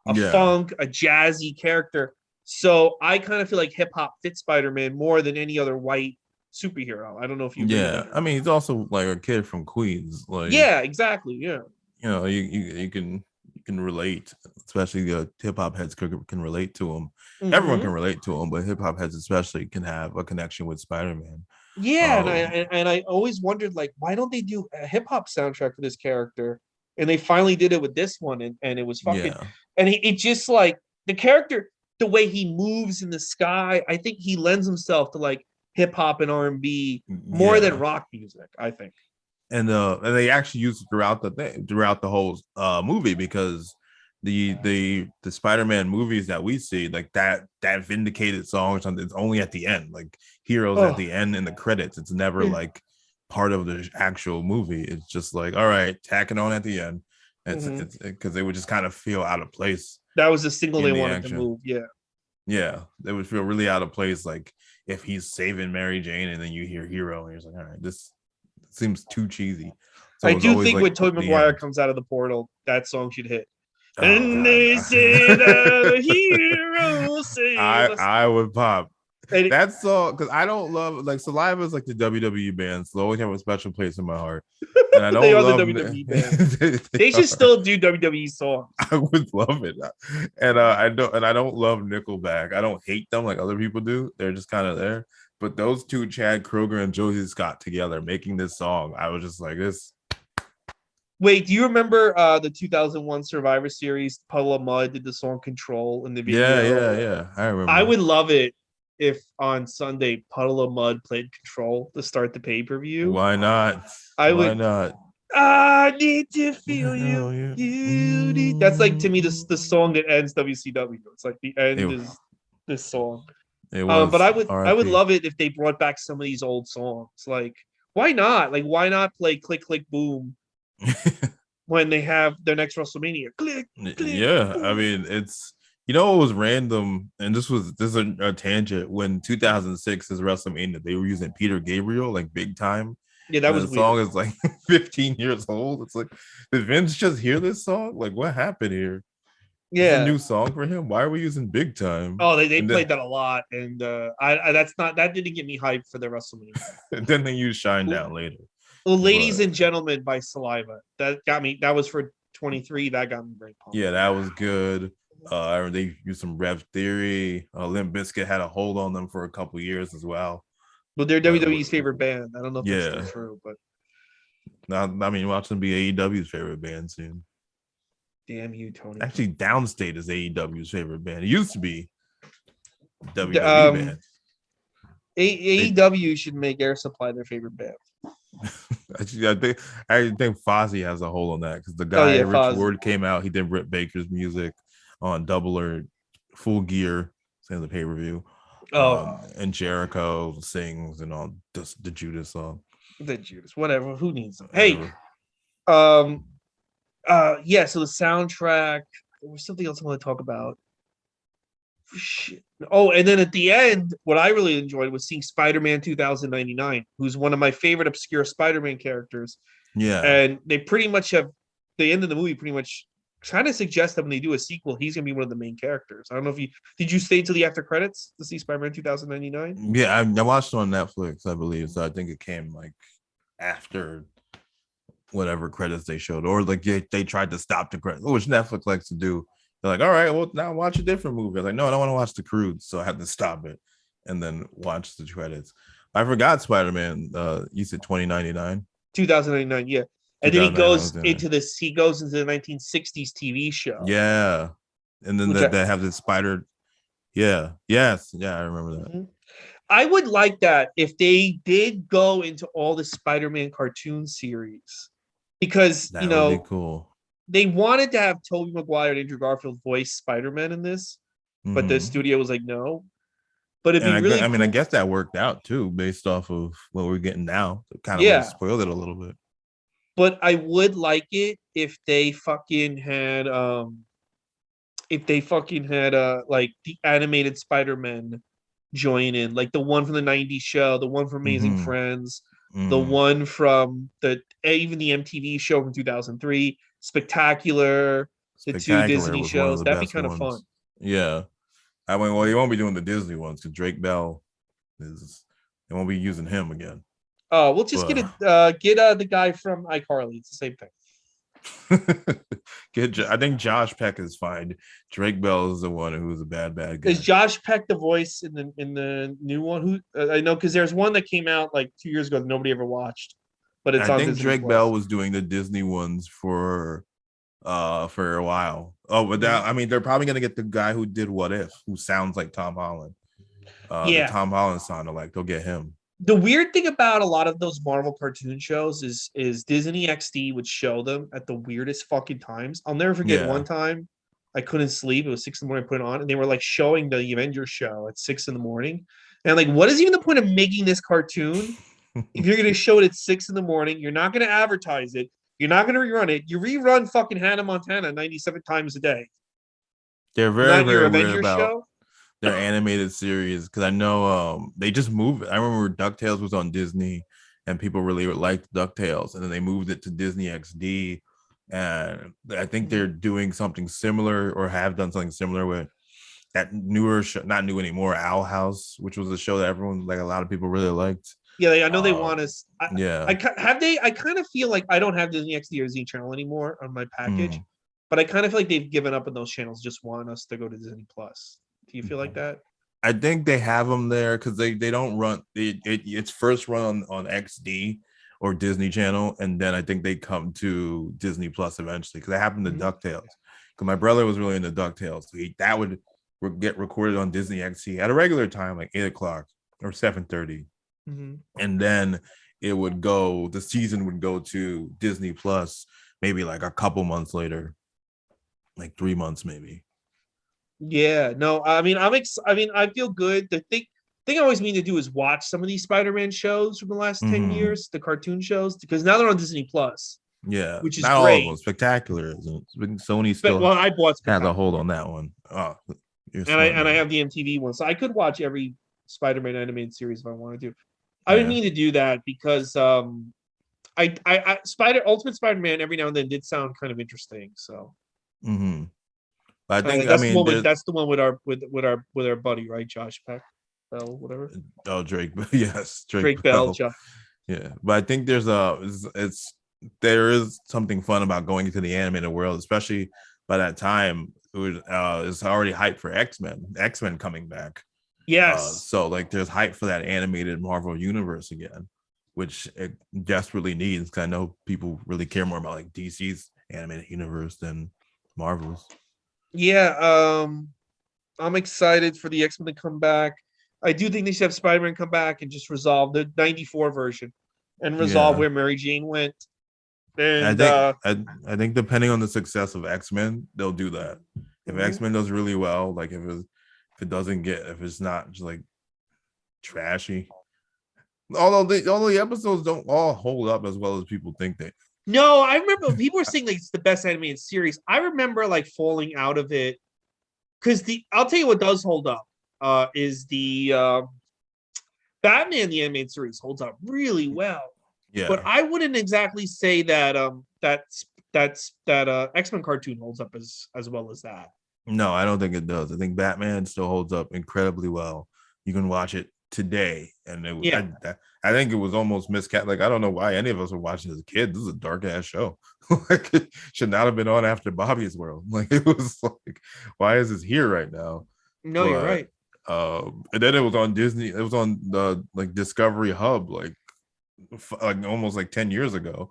A Yeah. funk, a jazzy character. So I kind of feel like hip hop fits Spider-Man more than any other white superhero. I don't know if you agree with Yeah. that or I not. mean, he's also like a kid from Queens. Like, Yeah, exactly. Yeah. you can relate, especially the hip hop heads can relate to him. Everyone Mm-hmm. can relate to him, but hip hop heads especially can have a connection with Spider-Man. Yeah, and I Um, and I always wondered like why don't they do a hip hop soundtrack for this character? And they finally did it with this one, and it was fucking yeah. and it just like the character, the way he moves in the sky, I think he lends himself to like hip hop and R&B more than Yeah. rock music, I think. And they actually used it throughout the whole movie because the Spider-Man movies that we see like that vindicated song or something, it's only at the end, like heroes at Oh, the end in the credits. It's never yeah. like part of the actual movie. It's just like, all right, tack it on at the end. Mhm. It's because they would just kind of feel out of place That was the single they in the wanted to action. move. Yeah. Yeah, they would feel really out of place, like if he's saving Mary Jane and then you hear hero and you're just like, all right, this seems too cheesy. So I it was do always think like when Tobey the Maguire end. comes out of the portal, that song should hit. Oh And god. they say that a hero save us. I would pop And that song because I don't love like Saliva is like the WWE band, so they always have a special place in my heart. And I they don't are the love WWE band. they They should are. still do WWE songs. I would love it. And I don't love Nickelback. I don't hate them like other people do. They're just kind of there. But those two, Chad Kroger and Josie Scott together making this song, I was just like this. Wait, do you remember the 2001 Survivor Series? Puddle of Mud did the song Control in the Yeah, video. yeah, yeah. I I remember. would love it if on Sunday Puddle of Mud played Control to start the pay per view. Why not? I Why would. not? I need to feel you. Oh, yeah. You need. That's like to me the song that ends WCW. It's like the end It, is this song. it But was I would RIP. love it if they brought back some of these old songs. Like why not? Like why not play Click Click Boom when they have their next WrestleMania? Click Click Yeah, I Boom. mean, it's it was random, and this is a tangent. When 2006 is WrestleMania, they were using Peter Gabriel like big time, Yeah, that and was the weird. song is like 15 years old. It's like, did Vince just hear this song? Like, what happened here? Is this a Yeah. new song for him? Why are we using big time? Oh, they And then played that a lot, and I that's not that didn't get me hyped for the WrestleMania. and then they use Shine Down later. Well, Ladies But and Gentlemen by Saliva. That got me. That was for 23. That got me very pumped. yeah, that was good. They used some Rev Theory. Limp Bizkit had a hold on them for a couple years as well. But they're But WWE's favorite band. I don't know if that's still yeah, true, but now I mean, watch them be AEW's favorite band soon. damn you, Tony Actually, Khan. Downstate is AEW's favorite band. It used to be WWE Um, band. They, AEW should make Air Supply their favorite band. actually, I think Fozzy has a hold on that because the Oh guy yeah, Rich Fozzy. Ward came out. He did Britt Baker's music on Double or Full Gear, same as the pay per view. Oh, And Jericho sings and all the Judas song. the Judas. Whatever. Who needs them? Hey, Whatever. um, yeah. So the soundtrack. There was something else I want to talk about. Shit. Oh, and then at the end, what I really enjoyed was seeing Spider-Man 2099, who's one of my favorite obscure Spider-Man characters. Yeah. And they pretty much have the end of the movie pretty much kind of suggests that when they do a sequel, he's gonna be one of the main characters. I don't know if you did you stay till the after credits to see Spider-Man 2099? Yeah, I watched it on Netflix, I believe. So I think it came like after whatever credits they showed, or like they tried to stop the credits, which Netflix likes to do. They're like, all right, well now watch a different movie. I was like, no, I don't want to watch The Croods, so I had to stop it and then watch the credits. I forgot Spider-Man. You said 2099, 2099, yeah. And then 2009. he goes into the 1960s TV show, Yeah, and then which they have the spider. Yeah, yes, yeah, I remember that. Mhm. I would like that if they did go into all the Spider-Man cartoon series, because That would be cool. they wanted to have Tobey Maguire and Andrew Garfield voice Spider-Man in this, but the Hmm. studio was like, no. But it'd And be really I mean, I cool. guess that worked out too, based off of what we're getting now. It kind of would have Yeah, spoiled it a little bit. but I would like it if they fucking had like the animated Spider-Man join in, like the one from the 90s show, the one from Amazing Hmm. Friends, the Hmm. one from even the MTV show from 2003, Spectacular, the two Spectacular Disney was one of shows. the That'd be best kind of fun. ones. Yeah. I mean, well, you won't be doing the Disney ones because Drake Bell is, they won't be using him again. Oh, we'll just But get the guy from iCarly. It's the same thing. I think Josh Peck is fine. Drake Bell is the one who's a bad Is guy. Josh Peck the voice in the new one? Who I know, because there's one that came out like 2 years ago that nobody ever watched, but And it's I on think Disney Drake Bell Plus. was doing the Disney ones for a while. Oh, but Mhm. that, I mean, they're probably gonna get the guy who did What If, who sounds like Tom Holland. The Yeah. Tom Holland sound alike. They'll get him. The weird thing about a lot of those Marvel cartoon shows is Disney XD would show them at the weirdest fucking times. I'll never forget one Yeah. time I couldn't sleep. It was 6 in the morning. I put it on, and they were like showing the Avengers show at 6 in the morning. And I'm like, what is even the point of making this cartoon if you're going to show it at 6 in the morning? You're not going to advertise it. You're not going to rerun it. You rerun fucking Hannah Montana 97 times a day. They're very, Not your very weird Avengers about show. their animated series because I know they just moved it. I remember DuckTales was on Disney and people really liked DuckTales, and then they moved it to Disney XD. And I think they're doing something similar or have done something similar with that newer show, not new anymore, Owl House, which was a show that everyone, like a lot of people really liked. Yeah, I know they want Um, us. yeah. Have they. I kind of feel like I don't have Disney XD or Disney Channel anymore on my package, Mm. but I kind of feel like they've given up on those channels, just want us to go to Disney Plus. Do you feel like that? I think they have them there because they don't run it's first run on XD or Disney Channel, and then I think they come to Disney Plus eventually because it happened to Mhm. DuckTales. Because my brother was really into DuckTales, so that would get recorded on Disney XD at a regular time, like 8 o'clock or 7:30, Mhm. and then it would go. The season would go to Disney Plus maybe like a couple months later, like 3 months maybe. Yeah, no, I mean, I mean, I feel good. The thing I always mean to do is watch some of these Spider-Man shows from the last 10 Mm-hmm. years, the cartoon shows, because now they're on Disney Plus, Yeah, which is not all of them. great. Spectacular isn't. Sony But still well, I bought has a hold Spectacular, on that one. Oh, you're and smart I man. have the MTV one, so I could watch every Spider-Man animated series if I wanted to. I would Yeah. mean to do that because I Spider Ultimate Spider-Man every now and then did sound kind of interesting. So Mm-hmm. But I think I that's the mean one with there's with our buddy, right? Josh Peck, Bell, whatever. oh Drake. Yes, Drake Drake Bell, Bell. Yeah. But I think there's it's there is something fun about going into the animated world, especially by that time it was it's already hyped for X-Men. X-Men coming back. Yes. So like there's hype for that animated Marvel universe again, which it desperately needs because I know people really care more about like DC's animated universe than Marvel's. Yeah. I'm excited for the X-Men to come back. I do think they should have Spider-Man come back and just resolve the 94 version and resolve Yeah. where Mary Jane went. I And think I think depending on the success of X-Men, they'll do that. If mhm. X-Men does really well, like if it doesn't get if it's not just like trashy. Although the episodes don't all hold up as well as people think they. No, I remember people were saying like it's the best animated series. I remember like falling out of it because the I'll tell you what does hold up is the Batman the animated series holds up really well. But Yeah. I wouldn't exactly say that that X-Men cartoon holds up as well as that. No, I don't think it does. I think Batman still holds up incredibly well. You can watch it today, and it was Yeah. I think it was almost miscast. Like I don't know why any of us were watching as a kid. This is a dark ass show. Like it should not have been on after Bobby's World. Like it was like, why is this here right now? No, you're But right. and then it was on Disney. It was on the like Discovery Hub, like almost like 10 years ago.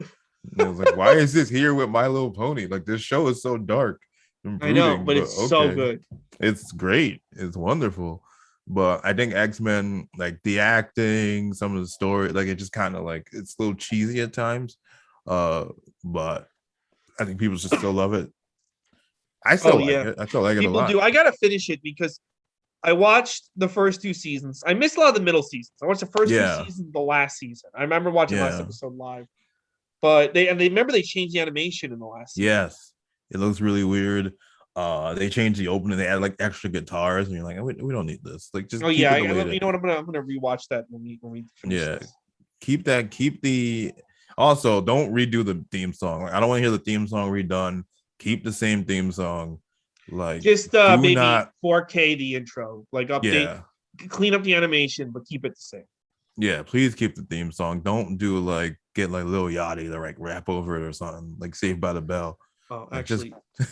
And it was like, why is this here with My Little Pony? Like this show is so dark and I know, brooding, but but it's so okay, good. it's great, it's wonderful. But I think X-Men, like the acting, some of the story, like it just kind of like it's a little cheesy at times. But I think people should still love it. I still Oh like yeah, it. I still like it a people lot. do. I gotta finish it because I watched the first two seasons. I missed a lot of the middle seasons. I watched the first two Yeah, seasons, the last season. I remember watching last yeah, episode live, but they remember they changed the animation in the last season. yes. It looks really weird. They changed the opening. They add like extra guitars, and you're like, we don't need this. Like, Oh just keep yeah, it the way it you is. know what? I'm gonna rewatch that when we finish Yeah, this. keep that. Keep the. Also, don't redo the theme song. Like, I don't want to hear the theme song redone. Keep the same theme song. Like, Just do maybe not. 4K the intro, like update, Yeah, clean up the animation, but keep it the same. yeah. Please keep the theme song. Don't do like get like Lil Yachty to like rap over it or something. Like Saved by the Bell. Oh, Like just, actually,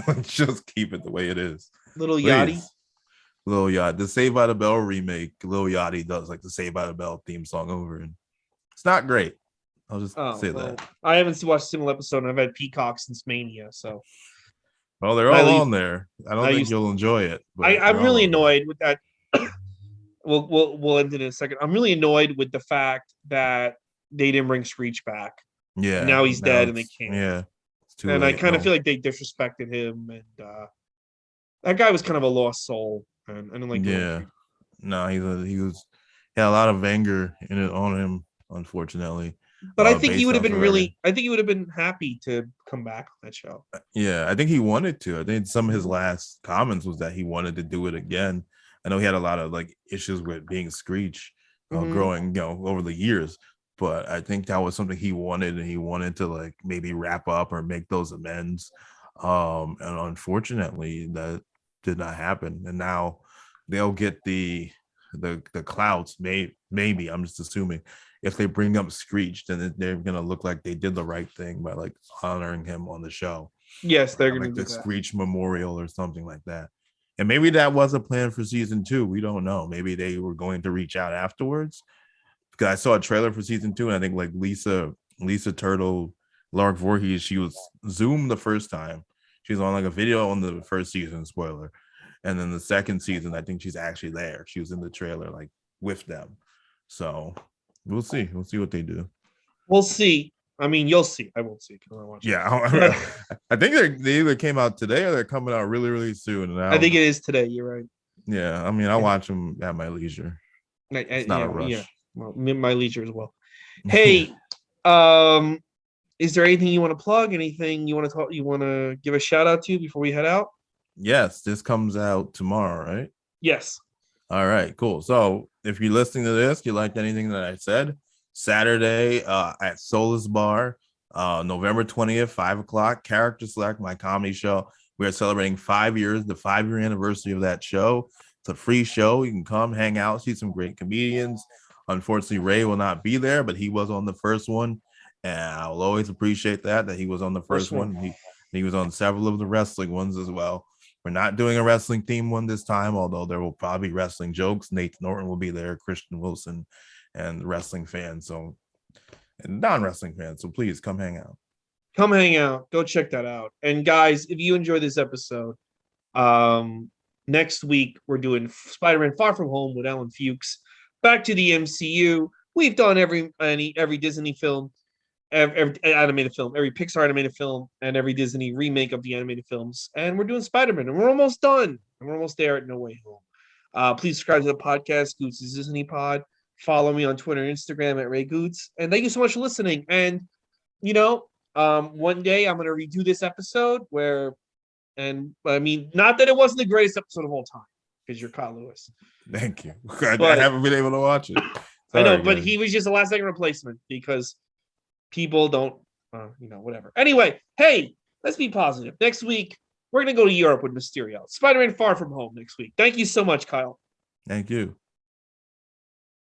like, just keep it the way it is, Little Yachty. please. Lil Yachty, the Saved by the Bell remake, Lil Yachty does like the Saved by the Bell theme song over, and it's not great. I'll just Oh say well, that. I haven't watched a single episode, and I've had Peacock since Mania, so Well, they're I all leave. on there. I don't I think used. you'll enjoy it, I but I'm they're all really on there. annoyed with that. We'll end it in a second. I'm really annoyed with the fact that they didn't bring Screech back, and Yeah, now he's now dead, and they it's can't. yeah, it's too And I late. kind of feel No, like they disrespected him, and that guy was kind of a lost soul, and I didn't like the way they yeah, treated. no, he had a lot of anger in it on him, unfortunately. But I think he Based would have off been the record. really. I think he would have been happy to come back on that show. Yeah, I think he wanted to. I think some of his Mhm. last comments was that he wanted to do it again. I know he had a lot of like issues with being Screech, Mhm. growing, over the years. But I think that was something he wanted, and he wanted to like maybe wrap up or make those amends. And unfortunately, that did not happen. And now they'll get the clouds. Maybe I'm just assuming if they bring up Screech, then they're gonna look like they did the right thing by like honoring him on the show, Yes, or they're have gonna like do the that. Screech Memorial or something like that. And maybe that was a plan for season two. We don't know. Maybe they were going to reach out afterwards. Because I saw a trailer for season two, and I think like Lisa Turtle, Lark Voorhees, she was Zoom the first time. She was on like a video on the first season, spoiler. And then the second season, I think she's actually there. She was in the trailer, like with them. So we'll see. We'll see what they do. We'll see. I mean, you'll see. I won't see because I watch it. Yeah, But I think they either came out today or they're coming out really, really soon. And I I don't think it know. is today. You're right. Yeah, I mean, I'll And watch them at my leisure. It's not a yeah, yeah. rush. Well, my leisure as well. Hey, um, is there anything you want to plug? Anything you want to talk? You want to give a shout out to before we head out? Yes, this comes out tomorrow, right? Yes. All right, cool. So if you're listening to this, you liked anything that I said, Saturday at Solus Bar, November 20th, 5 o'clock, Character Select, my comedy show. We are celebrating 5 years, the 5 year anniversary of that show. It's a free show. You can come hang out, see some great comedians. Unfortunately, Ray will not be there, but he was on the first one. And I'll always appreciate that he was on the First first one. one. He was on several of the wrestling ones as well. We're not doing a wrestling theme one this time, although there will probably be wrestling jokes. Nate Norton will be there, Christian Wilson, and wrestling fans. So, and non-wrestling fans. So please come hang out. Come hang out. Go check that out. And guys, if you enjoy this episode, next week we're doing Spider-Man Far From Home with Alan Fuchs. Back to the MCU. We've done every Disney film, every animated film, every Pixar animated film, and every Disney remake of the animated films. And we're doing Spider-Man, and we're almost done. And we're almost there at No Way Home. Please subscribe to the podcast, Goots' Disney Pod. Follow me on Twitter and Instagram at Ray Goots. And thank you so much for listening. And you know, one day I'm gonna redo this episode and I mean, not that it wasn't the greatest episode of all time, because you're Kyle Lewis. Thank you. I But haven't been able to watch it. I know, Sorry, but guys. he was just a last second replacement because people don't, whatever. Anyway, hey, let's be positive. Next week, we're going to go to Europe with Mysterio. Spider-Man Far From Home next week. Thank you so much, Kyle. Thank you.